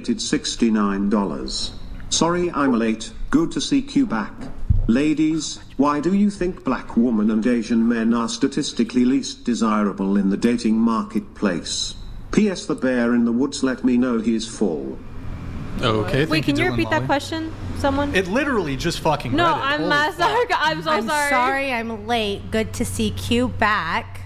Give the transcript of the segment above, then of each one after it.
$69. Sorry I'm late, good to see Q back. Ladies, why do you think black women and Asian men are statistically least desirable in the dating marketplace? P.S. The bear in the woods let me know he is full. Okay, Wait, can you repeat that question? Someone? It literally just fucking No, read it. I'm Holy sorry. fuck. I'm so sorry. Sorry I'm late. Good to see Q back.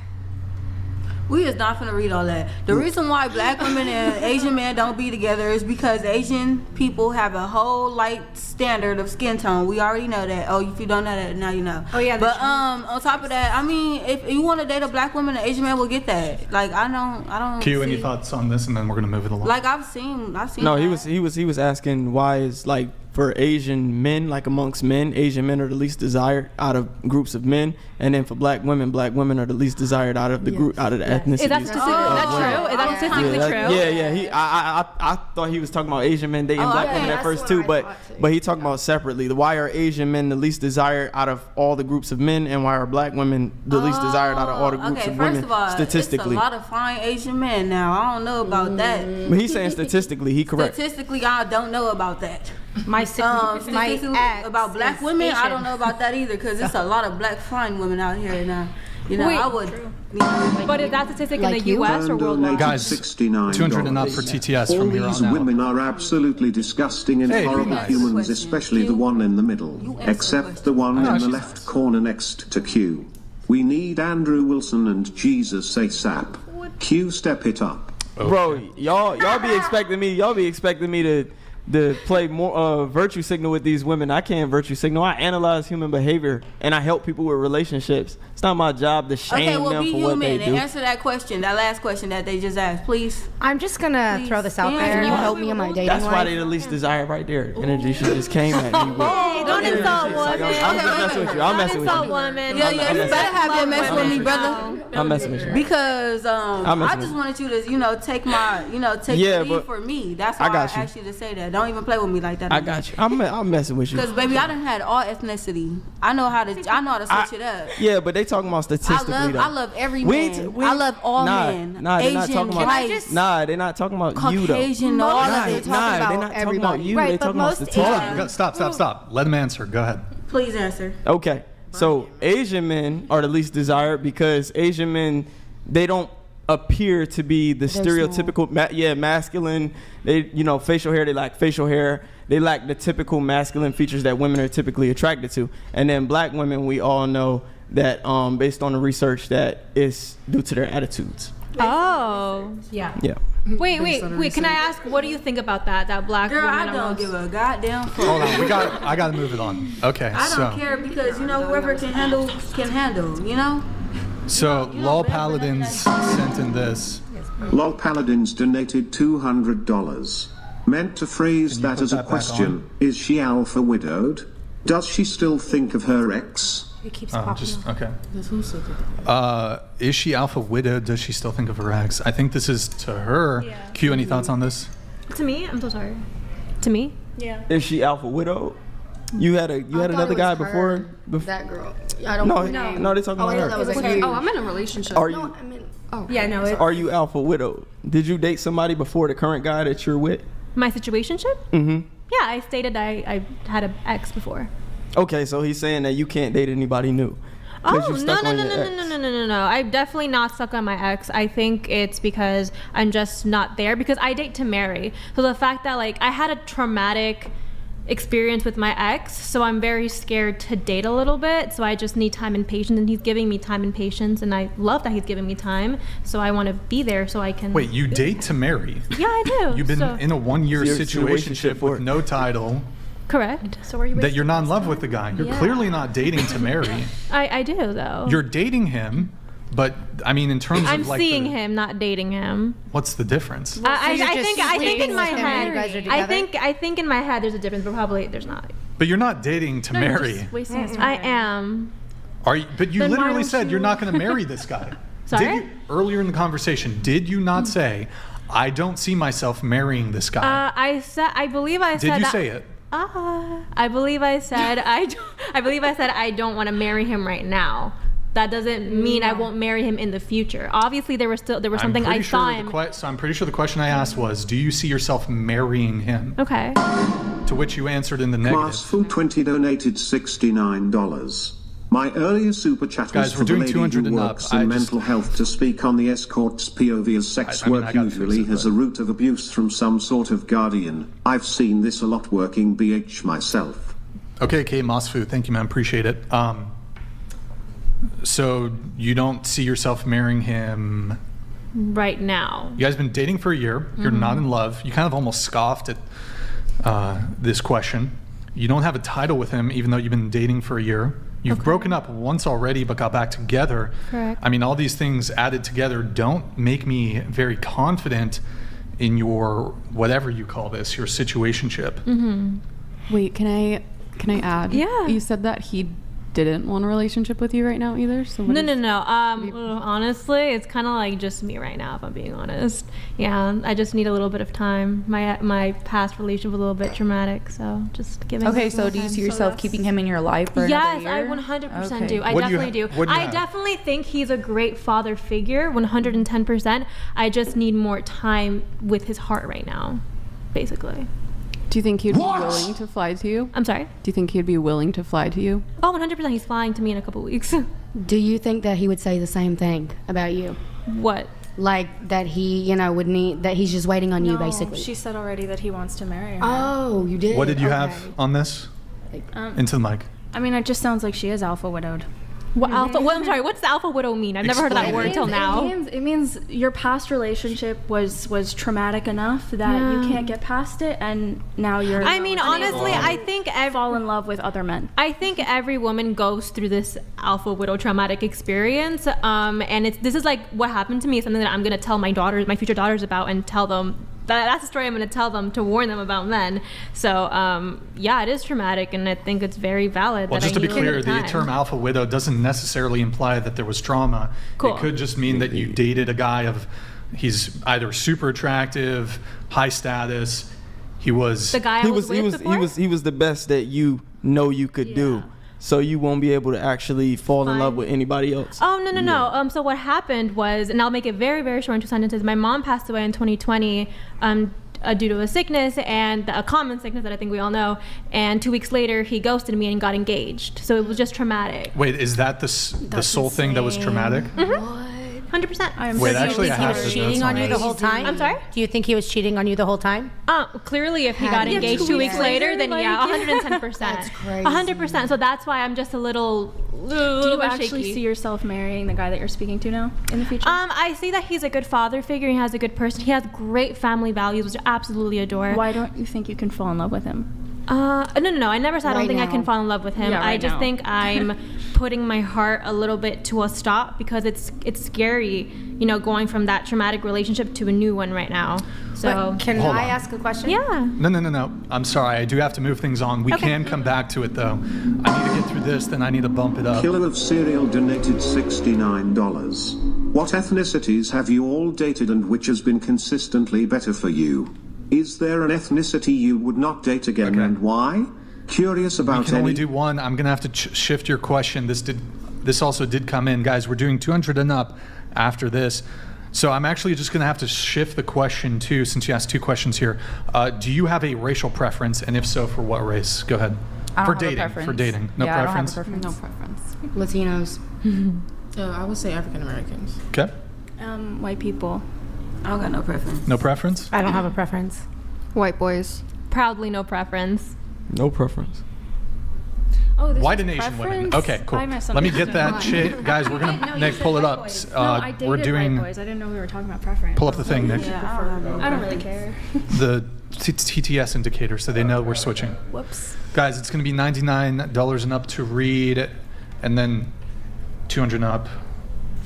We is not finna read all that. The reason why black women and Asian men don't be together is because Asian people have a whole light standard of skin tone. We already know that. Oh, if you don't know that, now you know. Oh, yeah, But on top of that, I mean, if you want to date a black woman, an Asian man will get that. Like I don't. Q, see, any thoughts on this, and then we're gonna move it along. Like I've seen. No, that. he was asking why is like for Asian men, like amongst men, Asian men are the least desired out of groups of men, and then for black women are the least desired out of the group, out of the ethnicities. Is that statistically true? Is that statistically true? Yeah. I thought he was talking about Asian men dating black women at first too, but he talking about separately. Why are Asian men the least desired out of all the groups of men, and why are black women the least desired out of all the groups of women? First of all, statistically, it's a lot of fine Asian men now. I don't know about that. But he's saying statistically, he correct. Statistically, I don't know about that. My Statistically ex about black is women, I Asian. don't know about that either, because it's a lot of black fine women out here now. You know, Wait, I would. But is that statistic in Like the you? U.S. or worldwide? Guys, $69. 200 and up for TTS All from here these on out. women are absolutely disgusting and Hey, horrible nice. humans, Question. especially the Q. one in the middle, You answer the except question. the one No, in the she's left nice. corner next to Q. We need Andrew Wilson and Jesus ASAP. Q, step it up. Bro, y'all be expecting me to play more virtue signal with these women. I can't virtue signal. I analyze human behavior and I help people with relationships. It's not my job to shame Okay, well, them be for what they human and do. answer that question, that last question that they just asked, please. I'm just gonna Please. throw this out Yeah. there. Can you Yeah. help me in my dating That's why life? they the least desired right there. Energy she just came at me with. Hey, don't insult women. I'm messing with you. I'm messing with Insult you. women. Yeah, I'm you messing- better have your mess with me, women. brother. I'm messing with you. Because I'm messing I with just you. wanted you to, take my, take Yeah, the lead but for me. That's why I got you. asked you to say that. Don't even play with me like that. I got you. I'm messing with you. Because baby, I done had all ethnicity. I know how to switch it up. Yeah, but they talking about statistically though. I love every We man. ain't- we I ain't- love all nah, men. Nah, they're not Asian, talking about. white, Nah, they're not talking about you though. Caucasian, all Nah, of they're it. talking nah, about they're not talking about everybody. you. Right, They're but talking about most statistics. Hold on, stop. Let him answer. Go ahead. Please answer. Okay, so Asian men are the least desired because Asian men, they don't appear to be the stereotypical, masculine. They, facial hair. They lack facial hair. They lack the typical masculine features that women are typically attracted to. And then black women, we all know that based on the research that it's due to their attitudes. Oh. Yeah. Yeah. Wait. Can I ask, what do you think about that? That black Girl, women I are don't most- give a goddamn fuck. Hold on, I gotta move it on. Okay, I so don't care because whoever can handle. so You know, Lol better Paladins than that. sent in this. Lol Paladins donated $200. Meant to phrase Can you that put as a that back question. on? Is she alpha widowed? Does she still think of her ex? It keeps Oh, popping just up. okay. Is she alpha widowed? Does she still think of her ex? I think this is to her. Yeah. Q, any thoughts on this? To me? I'm so sorry. To me? Yeah. Is she alpha widow? You had another guy before. That girl. I don't No, know. no, they talking Oh, about I her. thought that was Okay. you. Oh, I'm in a relationship. Are No, you? I mean, oh. Yeah, no, it's Are you alpha widow? Did you date somebody before the current guy that you're with? My situationship? Mm-hmm. Yeah, I stated I had an ex before. Okay, so he's saying that you can't date anybody new. 'Cause Oh, you no, stuck no, on no, your no, ex. no, no, no, no, no. I'm definitely not stuck on my ex. I think it's because I'm just not there because I date to marry. So the fact that I had a traumatic experience with my ex, so I'm very scared to date a little bit. So I just need time and patience, and he's giving me time and patience, and I love that he's giving me time. So I want to be there so I can. Wait, you date to marry? Yeah, I do. You've been So- in a 1-year So you're situationship for with it. no title. Correct. So are you That you're not in love with the guy. You're Yeah. clearly not dating to marry. I do though. You're dating him, but I mean, in terms I'm of seeing him, not dating him. What's the difference? I you're just think in sleeping my with him and you head. guys are together? I think in my head there's a difference, but probably there's not. But you're not dating to marry. Just wasting his time. I am. Are you? But you Then why literally don't said you- you're not going to marry this guy. Sorry? Did you, earlier in the conversation, did you not say, "I don't see myself marrying this guy"? I believe I said. Did you that- say it? I believe I said I. I believe I said I don't want to marry him right now. That doesn't mean I won't marry him in the future. Obviously, there was something I saw him. So I'm pretty sure the question I asked was, do you see yourself marrying him? Okay. To which you answered in the negative. Classful 20 donated $69. My earlier super chat Guys, was we're for the doing lady 200 who and up. works in mental health to speak on the escort's POV, as sex I mean, work I gotta fix usually it, has but- a root of abuse from some sort of guardian. I've seen this a lot working BH myself. Okay, Kate Mosfu, thank you, man. Appreciate it. So you don't see yourself marrying him? Right now. You guys been dating for a year. You're not in love. You kind of almost scoffed at this question. You don't have a title with him, even though you've been dating for a year. You've broken up once already, but got back together. Correct. I mean, all these things added together don't make me very confident in your, whatever you call this, your situationship. Wait, can I add? Yeah. You said that he didn't want a relationship with you right now either. So what No. Honestly, it's kind of like just me right now, if I'm being honest. Yeah, I just need a little bit of time. My past relationship was a little bit traumatic, so just giving. Okay, it so some do you time. see yourself keeping him in your life for Yes, another year? I 100% Okay. do. I What do you definitely do. what do you I have? definitely think he's a great father figure, 110%. I just need more time with his heart right now, basically. Do you think he'd be willing to fly to you? I'm sorry? Do you think he'd be willing to fly to you? Oh, 100%. He's flying to me in a couple weeks. Do you think that he would say the same thing about you? What? Like that he, would need, that he's just waiting on you, No, basically? She said already that he wants to marry her. Oh, you did? What did you Okay. have on this? Um, Into the mic. I mean, it just sounds like she is alpha widowed. What alpha? What, I'm sorry. What's the alpha widow mean? I've never heard of that Explain. word till now. It means your past relationship was traumatic enough that you can't get past it, and now you're. I mean, honestly, I think fall in love with other men. I think every woman goes through this alpha widow traumatic experience, and this is like what happened to me. It's something that I'm gonna tell my future daughters about, and tell them that's the story I'm gonna tell them to warn them about men. So yeah, it is traumatic, and I think it's very valid. Well, that just I to be need a little clear, the time. term alpha widow doesn't necessarily imply that there was trauma. Cool. It could just mean that you dated a guy he's either super attractive, high status. He was The guy I was with before? he was the best that you could do. So you won't be able to actually fall in love with anybody else. Oh, no. So what happened was, and I'll make it very, very short in 2 sentences. My mom passed away in 2020 due to a sickness, and a common sickness that I think we all know. And 2 weeks later, he ghosted me and got engaged. So it was just traumatic. Wait, is that the sole thing that was traumatic? 100%. I'm Wait, so actually, I He have was the cheating notes on you the this. whole time? I'm sorry? Do you think he was cheating on you the whole time? Clearly, if he How got do you- engaged 2 weeks later, then yeah, 110%. That's crazy. 100%. So that's why I'm just a little. Do you bit actually shaky. see yourself marrying the guy that you're speaking to now in the future? I see that he's a good father figure. He has a good person. He has great family values, which I absolutely adore. Why don't you think you can fall in love with him? No. I never said I don't Right think I now. can fall in love with him. Yeah, I right just now. think I'm putting my heart a little bit to a stop because it's scary, going from that traumatic relationship to a new one right now. So Can Hold I on. ask a question? yeah. No. I'm sorry. I do have to move things on. We Okay. can come back to it, though. I need to get through this, then I need to bump it up. Killer of Cereal donated $69. What ethnicities have you all dated and which has been consistently better for you? Is there an ethnicity you would not date again Okay. and why? Curious We about can only any... do one. I'm going to have to shift your question. This also did come in. Guys, we're doing 200 and up after this. So I'm actually just going to have to shift the question too, since you asked 2 questions here. Do you have a racial preference? And if so, for what race? Go ahead. I don't For have a dating. preference. For dating. No Yeah, I don't have a preference? preference. No preference. Latinos. I would say African Americans. Okay. White people. I don't got no preference. No preference? I don't have a preference. White boys. Proudly no preference. No preference. Oh, this White is and Asian women. preference? Okay, cool. I missed Let me something. get that shit. Guys, we're going to, Nick, pull it up. No, I dated We're doing, white boys. I didn't know we were talking about preference. pull up the thing, Nick. I don't really care. The TTS indicator so they know we're switching. Whoops. Guys, it's going to be $99 and up to read, and then 200 and up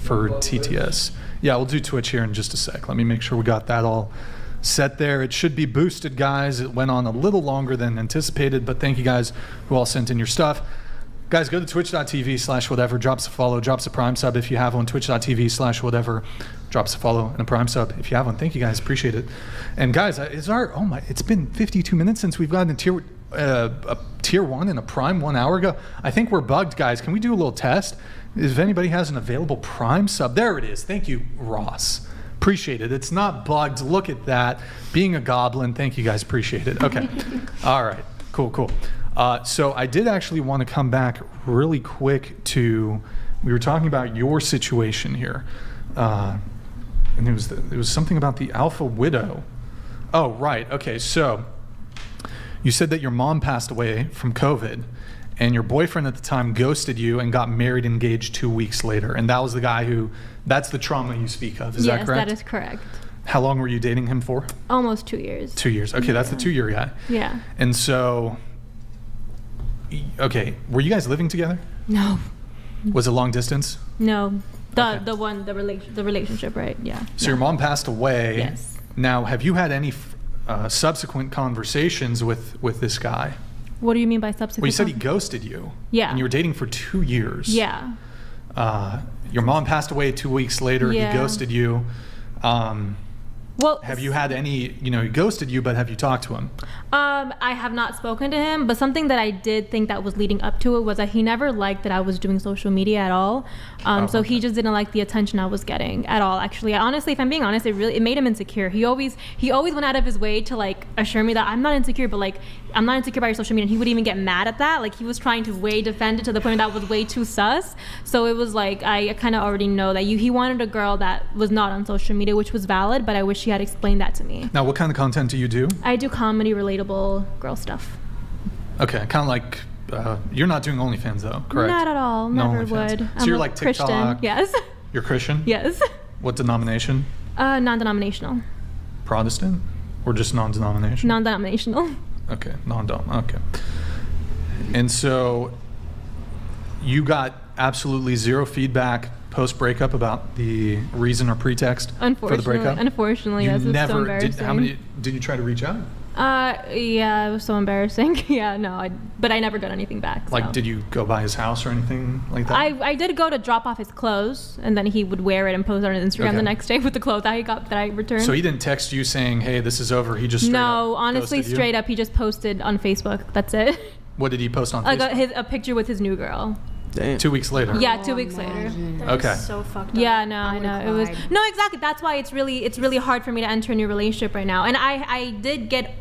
for TTS. Yeah, we'll do Twitch here in just a sec. Let me make sure we got that all set there. It should be boosted, guys. It went on a little longer than anticipated, but thank you guys who all sent in your stuff. Guys, go to twitch.tv/whatever, drops a follow, drops a prime sub if you have one, twitch.tv/whatever, drops a follow and a prime sub if you have one. Thank you guys, appreciate it. And guys, it's been 52 minutes since we've gotten a tier 1 and a prime 1 hour ago. I think we're bugged, guys. Can we do a little test? If anybody has an available Prime sub, there it is. Thank you, Ross. Appreciate it. It's not bugged. Look at that. Being a goblin. Thank you guys. Appreciate it. Okay. All right. Cool. So I did actually want to come back really quick to, we were talking about your situation here. And it was something about the alpha widow. Oh, right. Okay. So you said that your mom passed away from COVID and your boyfriend at the time ghosted you and got married, engaged 2 weeks later. And that was the guy that's the trauma you speak of. Is that correct? Yes, that is correct. How long were you dating him for? Almost 2 years. 2 years. Okay, that's the 2 year guy. Yeah. And so, okay, were you guys living together? No. Was it long distance? No. Okay. The relationship, right? Yeah. So your mom passed away. Yes. Now, have you had any subsequent conversations with this guy? What do you mean by subsequent? Well, you said he ghosted you. Yeah. And you were dating for 2 years. Yeah. Your mom passed away 2 weeks later. Yeah. He ghosted you. Well, have you had any, he ghosted you, but have you talked to him? I have not spoken to him, but something that I did think that was leading up to it was that he never liked that I was doing social media at all. So he just didn't like the attention I was getting at all. Actually, honestly, if I'm being honest, it made him insecure. He always went out of his way to like assure me that I'm not insecure, but like I'm not insecure about your social media. And he would even get mad at that. Like he was trying to defend it to the point that was way too sus. So it was like I kind of already know that he wanted a girl that was not on social media, which was valid, but I wish he had explained that to me. Now, what kind of content do you do? I do comedy, relatable girl stuff. Okay, kind of like, you're not doing OnlyFans though, correct? Not at all. No Never OnlyFans. would. So I'm you're a like TikTok. Christian. Yes. You're Christian? Yes. What denomination? Non-denominational. Protestant? Or just non-denominational? Non-denominational. Okay, non-dom. Okay. And so you got absolutely zero feedback post-breakup about the reason or pretext for the breakup? Unfortunately, you yes. It's never so embarrassing. did you try to reach out? Yeah, it was so embarrassing. Yeah, no, but I never got anything back. Like, so. did you go by his house or anything like that? I did go to drop off his clothes, and then he would wear it and post it on his Instagram Okay. the next day with the clothes that I returned. So he didn't text you saying, "Hey, this is over." He just straight no, up honestly, ghosted you? straight up, he just posted on Facebook. That's it. What did he post on I Facebook? got a picture with his new girl. Damn. 2 weeks later. Yeah, 2 weeks later. Okay. So fucked up. Yeah, no, I know. It was cried. no, exactly. That's why it's really hard for me to enter a new relationship right now. And I did get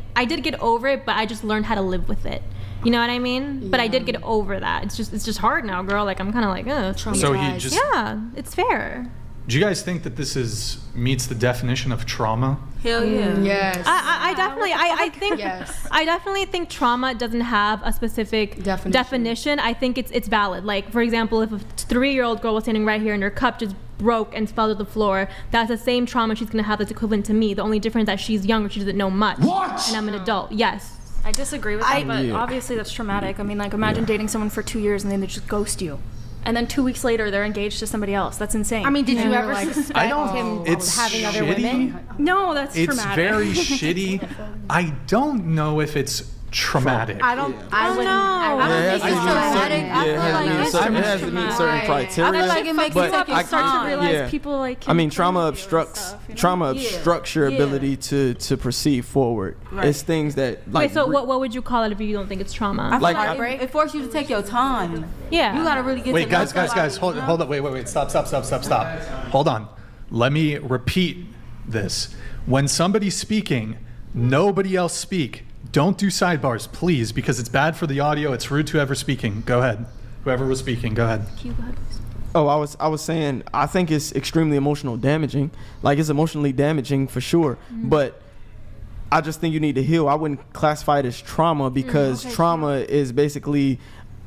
over it, but I just learned how to live with it. You know what I mean? But I did get over that. It's just hard now, girl. Like I'm kind of like, So he just. yeah, it's fair. Do you guys think that this meets the definition of trauma? Hell yeah. Yes. I definitely I think Yes. I definitely think trauma doesn't have a specific definition. I think it's valid. Like for example, if a 3-year-old girl was standing right here and her cup just broke and fell to the floor, that's the same trauma she's gonna have that's equivalent to me. The only difference is that she's younger, she doesn't know much. What? And I'm an adult. Yes. I disagree with that, but obviously that's traumatic. I mean, like, imagine dating someone for 2 years and then they just ghost you. And then 2 weeks later, they're engaged to somebody else. That's insane. I mean, did you Yeah. ever Like, suspect I don't. him It's having other shitty. women? no, that's It's traumatic. very shitty. I don't know if it's traumatic. I don't. I wouldn't. know. I Yeah, it wouldn't has to think meet so. certain. I feel like it's It has to meet certain criteria. I feel like it makes But you take your I start to time. realize Yeah. people like. I mean, can trauma friend you and obstructs stuff, you know? trauma obstructs your Yeah. ability to proceed forward. Right. It's things that like. Wait, so what would you call it if you don't think it's trauma? I feel Like, like it forces you to take your time. Yeah. You gotta really get Wait, to guys, know guys, somebody, guys, hold you know? hold up, wait, stop. Hold on. Let me repeat this. When somebody's speaking, nobody else speak. Don't do sidebars, please, because it's bad for the audio. It's rude to whoever speaking. Go ahead. Whoever was speaking, go ahead. Oh, I was saying I think it's extremely emotional damaging. Like it's emotionally damaging for sure. But I just think you need to heal. I wouldn't classify it as trauma because trauma is basically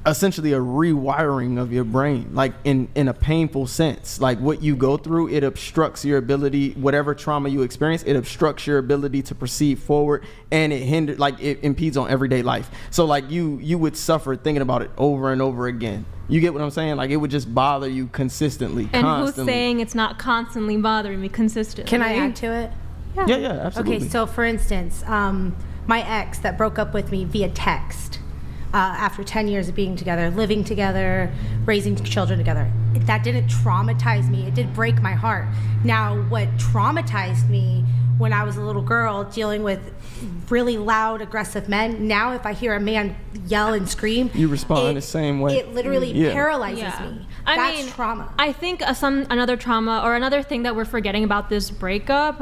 essentially a rewiring of your brain, like in a painful sense. Like what you go through, it obstructs your ability, whatever trauma you experience, it obstructs your ability to proceed forward, and it impedes on everyday life. So like you would suffer thinking about it over and over again. You get what I'm saying? Like it would just bother you consistently, And constantly. who's saying it's not constantly bothering me consistently? Can I add to it? Yeah, absolutely. Okay, so for instance, my ex that broke up with me via text after 10 years of being together, living together, raising children together, that didn't traumatize me. It did break my heart. Now, what traumatized me when I was a little girl dealing with really loud, aggressive men. Now, if I hear a man yell and scream, You respond the same way. It literally Yeah. paralyzes Yeah. me. I That's mean, trauma. I think another trauma or another thing that we're forgetting about this breakup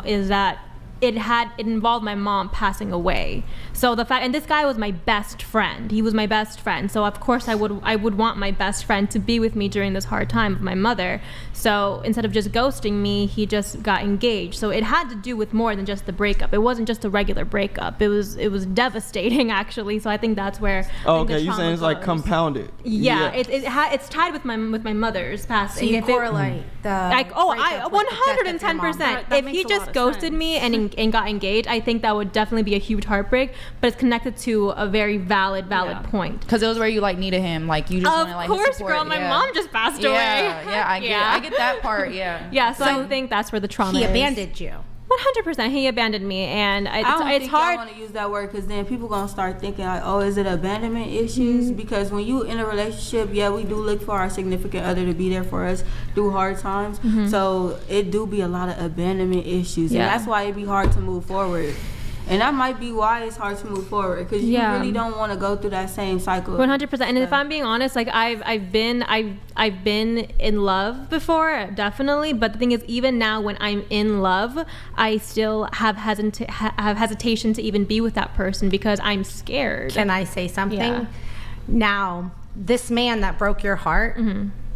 is that it involved my mom passing away. So the fact, and this guy was my best friend. He was my best friend. So of course I would want my best friend to be with me during this hard time of my mother. So instead of just ghosting me, he just got engaged. So it had to do with more than just the breakup. It wasn't just a regular breakup. It was devastating actually. So I think that's where. I Oh, think the okay. You saying it's like trauma goes. compounded? Yeah, it's tied with my mother's So passing. you If it- correlate the like, oh, I breakup with the death of your mom. 110%. That If makes he a just lot of ghosted sense. me and got engaged, I think that would definitely be a huge heartbreak. But it's connected to a very valid point. Because it was where you like needed him, like you just Of wanted like his course, support. girl. My yeah. mom just passed Yeah, away. yeah, I get that part. Yeah. Yeah, so I think that's where the trauma He is. abandoned you. 100%. He abandoned me, and I don't it's think hard. I want to use that word because then people gonna start thinking like, oh, is it abandonment issues? Because when you in a relationship, yeah, we do look for our significant other to be there for us through hard times. So it do be a lot of abandonment issues, Yeah. and that's why it be hard to move forward. And that might be why it's hard to move forward because you Yeah. really don't want to go through that same cycle. 100%. And if I'm being honest, like I've been in love before, definitely. But the thing is, even now when I'm in love, I still have hesitation to even be with that person because I'm scared. Can I say something? Yeah. Now, this man that broke your heart,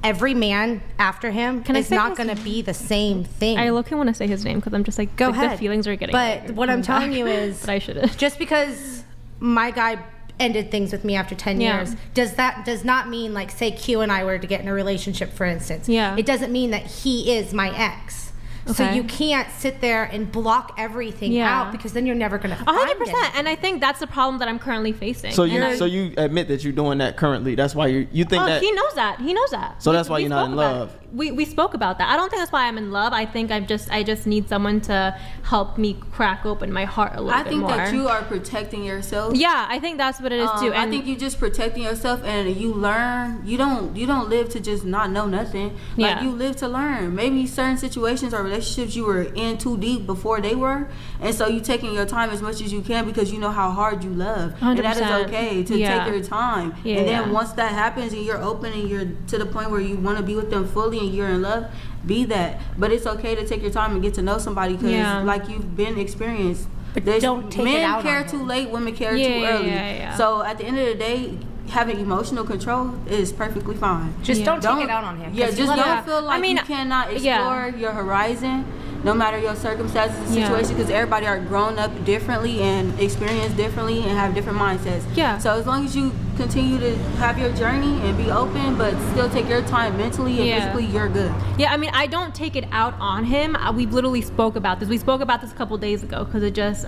every man after him Can I is say not his going to be the same thing. I look and want to say his name because I'm just like, Go like, ahead. The feelings are getting. But like, what I'm coming telling back. you is, but I shouldn't. just because my guy ended things with me after 10 Yeah. years does not mean, like, say Q and I were to get in a relationship, for instance. Yeah. It doesn't mean that he is my ex. So Okay. you can't sit there and block everything Yeah. out because then you're never going to find 100%. And I think that's the problem that I'm currently facing. So And I- you admit that you're doing that currently. That's why you think Oh, that. he knows that. He knows that. So that's why you're not spoke in about love. it. We spoke about that. I don't think that's why I'm in love. I think I just need someone to help me crack open my heart a little I bit think more. that you are protecting yourself. Yeah, I think that's what it is too. I And think you just protecting yourself and you learn. You don't live to just not know nothing. Like Yeah. you live to learn. Maybe certain situations or relationships you were in too deep before they were, and so you taking your time as much as you can because you know how hard you love, and that is 100%. okay to Yeah. take your time. Yeah, and then yeah. once that happens and you're open and you're to the point where you want to be with them fully and you're in love, be that. But it's okay to take your time and get to know somebody because Yeah. like you've been experienced. But There's- don't take it men out care on too him. late, women care Yeah, too yeah, early. yeah, yeah. So at the end of the day, having emotional control is perfectly fine. Just don't take it out on him. Yeah, 'cause just he don't let- feel like I mean, you cannot yeah. explore your horizon, no matter your circumstances and Yeah. situation, because everybody are grown up differently and experience differently and have different mindsets. Yeah. So as long as you continue to have your journey and be open, but still take your time mentally and Yeah. physically, you're good. Yeah, I mean, I don't take it out on him. We literally spoke about this. We spoke about this a couple days ago because it just,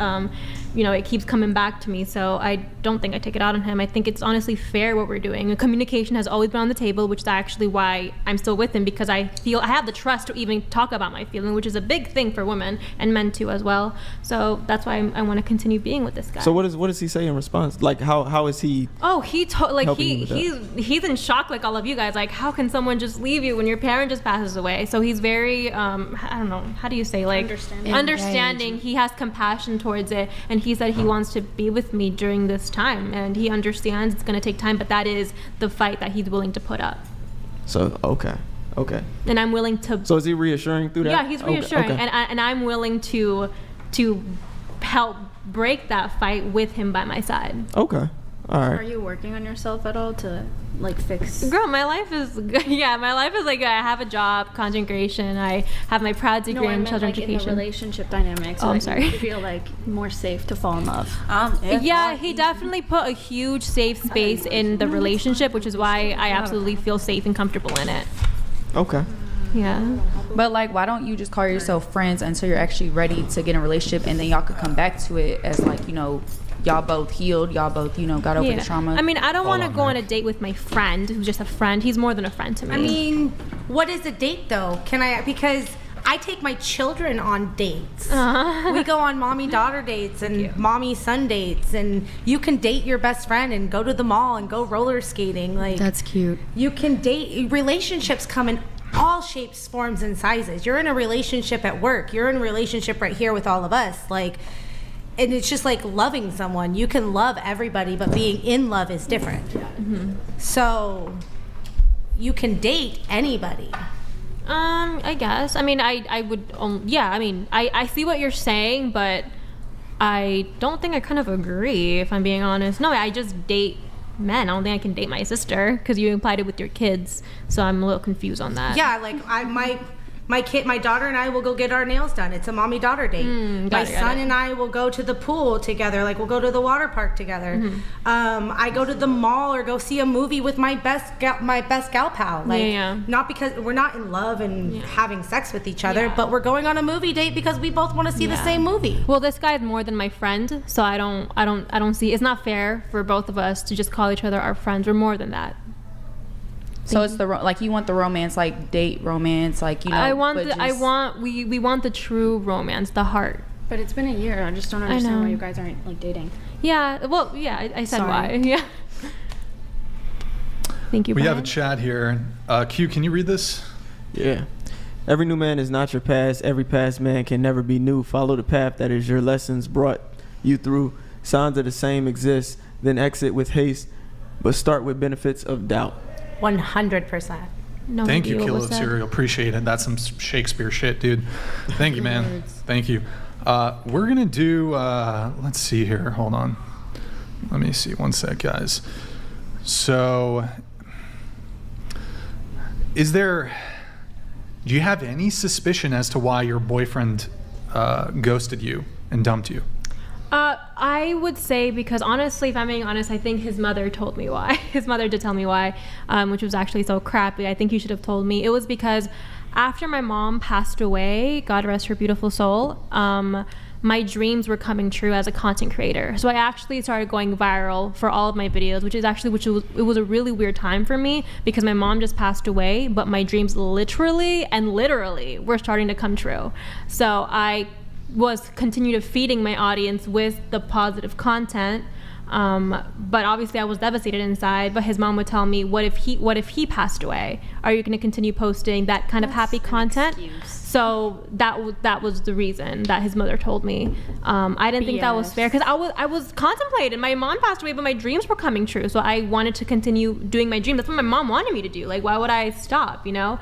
it keeps coming back to me. So I don't think I take it out on him. I think it's honestly fair what we're doing. And communication has always been on the table, which is actually why I'm still with him because I feel I have the trust to even talk about my feeling, which is a big thing for women and men too as well. So that's why I want to continue being with this guy. So what does he say in response? Like how is he? Oh, helping you with that? he's in shock like all of you guys. Like, how can someone just leave you when your parent just passes away? So he's very I don't know, how do you say, like understanding. He has compassion towards it, and he said he wants to be with me during this time, and he understands it's going to take time, but that is the fight that he's willing to put up, So okay. and I'm willing to. So is he reassuring through that? Yeah, he's Okay, reassuring, okay. and I'm willing to help break that fight with him by my side. Okay. All Are right. you working on yourself at all to like fix? Girl, my life is good. Yeah, my life is like I have a job, content creation. I have my proud degree No, I in meant children's like in the education. relationship dynamics. Oh, I'm so that you sorry. feel like more safe to fall in love. Yeah, he definitely put a huge safe space in the relationship, which is why I absolutely feel safe and comfortable in it. Okay. Yeah. But like, why don't you just call yourself friends until you're actually ready to get in a relationship, and then y'all could come back to it as like, y'all both healed, y'all both, got over the trauma. I mean, I don't want to on, go on man. a date with my friend who's just a friend. He's more than a friend to me. I mean, what is a date though? Because I take my children on dates. We go on mommy-daughter dates and mommy-son dates, and you can date your best friend and go to the mall and go roller skating. Like That's cute. you can date. Relationships come in all shapes, forms, and sizes. You're in a relationship at work. You're in a relationship right here with all of us. Like, and it's just like loving someone. You can love everybody, but being in love is different. So you can date anybody. I guess. I mean, I would, yeah, I mean, I see what you're saying, but I don't think I kind of agree, if I'm being honest. No, I just date men. I don't think I can date my sister, because you implied it with your kids, so I'm a little confused on that. Yeah, like my daughter and I will go get our nails done. It's a mommy-daughter date. My son and I will go to the pool together. Like, we'll go to the water park together. I go to the mall or go see a movie with my best gal pal. Like, not because we're not in love and having sex with each other, but we're going on a movie date because we both want to see the same movie. Well, this guy's more than my friend, so I don't see, it's not fair for both of us to just call each other our friends. We're more than that. So it's like you want the romance, like date romance, like, you know. We want the true romance, the heart. But it's been a year. I just don't understand why you guys aren't like dating. Yeah. Well, yeah. I said Sorry. why. Yeah. Thank you. We Brian. have a chat here. Q, can you read this? Yeah. Every new man is not your past. Every past man can never be new. Follow the path that is your lessons brought you through. Signs of the same exist. Then exit with haste, but start with benefits of doubt. 100%. No Thank you, idea what Kilo was of said. Cereal. Appreciate it. That's some Shakespeare shit, dude. Thank you, man. Thank you. We're going to do, let's see here. Hold on. Let me see. One sec, guys. So, do you have any suspicion as to why your boyfriend ghosted you and dumped you? I would say, because honestly, if I'm being honest, I think his mother told me why. His mother did tell me why, which was actually so crappy. I think he should have told me. It was because after my mom passed away, God rest her beautiful soul, my dreams were coming true as a content creator. So I actually started going viral for all of my videos, it was a really weird time for me, because my mom just passed away, but my dreams literally were starting to come true. So I was continued feeding my audience with the positive content, but obviously I was devastated inside. But his mom would tell me, what if he passed away? Are you going to continue posting that kind of happy content? So that was the reason that his mother told me. I didn't think that was fair, because I was contemplating. My mom passed away, but my dreams were coming true, so I wanted to continue doing my dream. That's what my mom wanted me to do. Like, why would I stop, you know?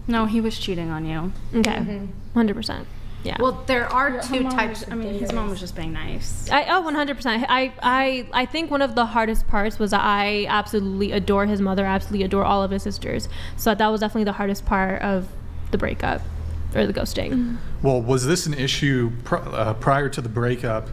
No, he was cheating on you. Okay. 100%. Yeah. Well, there are two types. His mom was just being nice. 100%. I think one of the hardest parts was that I absolutely adore his mother, absolutely adore all of his sisters. So that was definitely the hardest part of the breakup, or the ghosting. Well, was this an issue prior to the breakup?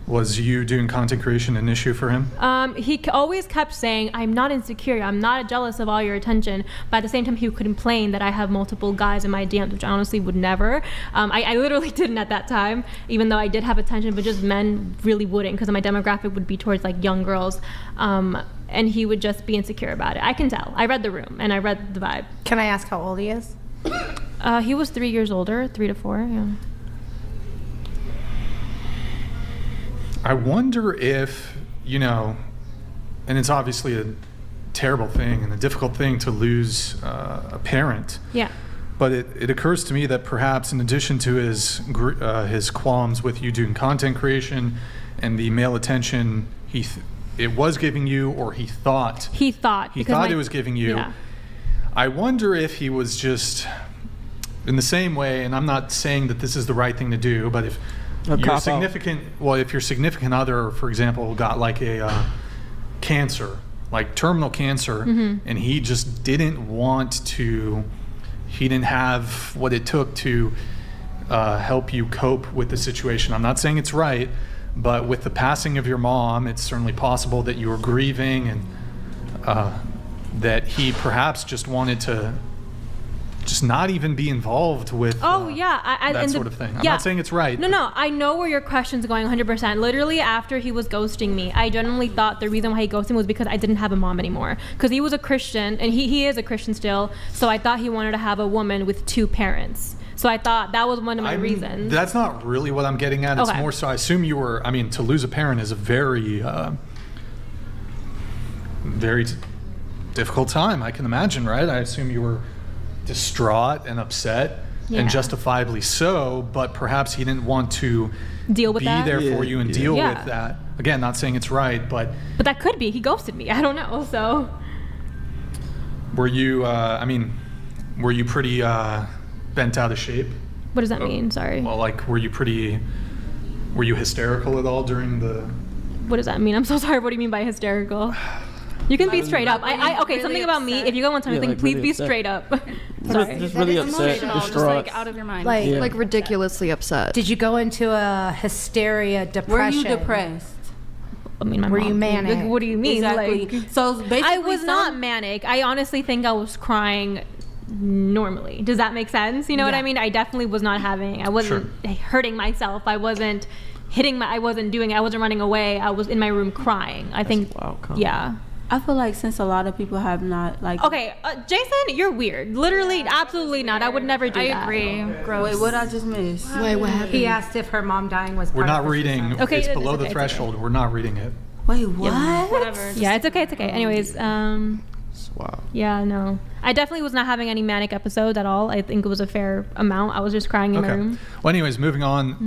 Was you doing content creation an issue for him? He always kept saying, I'm not insecure, I'm not jealous of all your attention, but at the same time he would complain that I have multiple guys in my DMs, which I honestly would never. I literally didn't at that time, even though I did have attention, but just men really wouldn't, because my demographic would be towards like young girls, and he would just be insecure about it. I can tell. I read the room and I read the vibe. Can I ask how old he is? He was 3 years older, 3 to 4, yeah. I wonder if, and it's obviously a terrible thing and a difficult thing to lose a parent. Yeah. But it occurs to me that perhaps in addition to his qualms with you doing content creation and the male attention it was giving you, or he thought it was giving you, yeah. I wonder if he was just in the same way, and I'm not saying that this is the right thing to do, but if your significant other, for example, got like a cancer, like terminal cancer, and he just didn't have what it took to help you cope with the situation. I'm not saying it's right, but with the passing of your mom, it's certainly possible that you were grieving, and that he perhaps just wanted to just not even be involved with that sort of thing. I'm not saying it's right. No, I know where your question's going 100%. Literally, after he was ghosting me, I genuinely thought the reason why he ghosted me was because I didn't have a mom anymore. Because he was a Christian, and he is a Christian still, so I thought he wanted to have a woman with 2 parents. So I thought that was one of my reasons. That's not really what I'm getting at. It's more so, I assume you were, to lose a parent is a very, very difficult time, I can imagine, right? I assume you were distraught and upset, Yeah. and justifiably so, but perhaps he didn't want to Deal with be that? there for you and deal Yeah. with that. Again, not saying it's right, but that could be. He ghosted me. I don't know. So were you, were you pretty bent out of shape? what does that mean? Sorry. Well, like, were you hysterical at all during the... What does that mean? I'm so sorry. What do you mean by hysterical? You can be straight up. Okay, really something about me. upset. If you go on something, like, please really be upset. straight up. Just really upset, Emotional, just distraught. like out of your mind. Like ridiculously upset. Did you go into a hysteria, Were depression? you depressed? I mean, my Were mom- you manic? Like, what do you mean? Exactly. Like, So basically, I was not manic. I honestly think I was crying normally. Does that make sense? You know what I mean? I definitely was not having. I wasn't hurting myself. I wasn't hitting I wasn't doing. I wasn't running away. I was in my room crying. I think. Yeah. I feel like since a lot of people have not like. Okay, Jason, you're weird. Literally, absolutely not. I would never do I that. agree. Gross. Wait, what I just missed? Wait, what happened? He asked if her mom dying was. We're part not of her reading. suicide. Okay, It's it's below okay, the it's threshold. We're not reading it. Wait, what? Whatever. Yeah, it's okay. It's okay. Anyways, Wow. yeah, no. I definitely was not having any manic episodes at all. I think it was a fair amount. I was just crying in my Okay. room. Well, anyways, moving on.